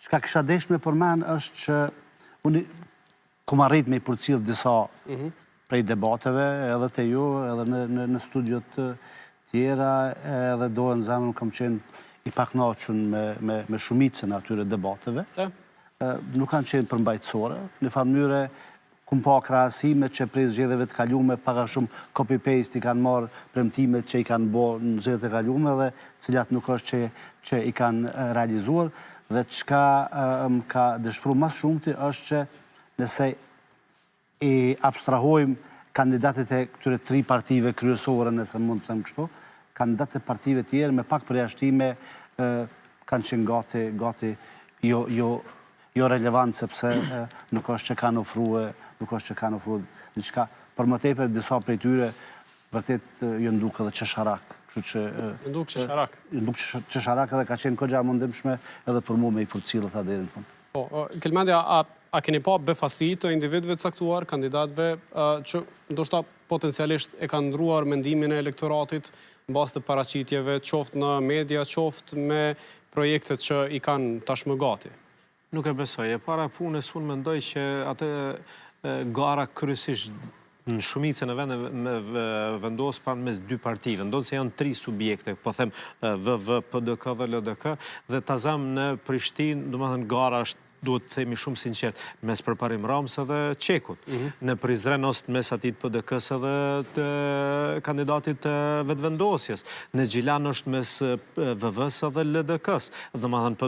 Çka kisha dashur me përmend është që unë kom arrit me i përcjell disa prej debateve, edhe te ju, edhe në studiot tjera, edhe dorën zemrën kam qenë i pakënaqur me shumicën e atyre debateve. Se? Nuk kanë qenë përmbajtësore, në farë mënyre kum pa krahasime që prej zgjedhjeve të kalume pak a shumë copy-paste i kanë marrë premtimet që i kanë bërë në zgjedhjet e kalume dhe cilat nuk është që i kanë realizuar. Dhe çka më ka dëshpëruar më shumti është që nëse i abstrahojmë kandidatët e këtyre 3 partive kryesore, nëse mund të them kështu, kandidatët e partive tjerë me pak përjashtime kanë qenë gati jo relevant sepse nuk është që kanë ofruar diçka. Për më tepër disa prej tyre vërtet ju nduk edhe qesharak. Nduk qesharak. Nduk qesharak edhe ka qenë kogja mundimshme edhe për mua me i përcjell ata deri në fund. Po, Kelmendi, a keni pa befasi të individëve të caktuar, kandidatëve, që ndoshta potencialisht e kanë ndruar mendimin e elektoratit në bazë të paraqitjeve, qoftë në media, qoftë me projektet që i kanë tashmë gati? Nuk e besoj. E para punës unë mendoj që atë gara kryesisht në shumicën e vendeve vendos pan mes 2 partive. Ndonë se janë 3 subjekte, po them VV, PDK dhe LDK, dhe tazam në Prishtinë, domethënë gara është duhet të themi shumë sinqert, mes përparim Ramës edhe Qekut. Në Prizren është mes atit PDK-s edhe të kandidatit të vetëvendosjes. Në Gjilan është mes VV-s edhe LDK-s. Domethënë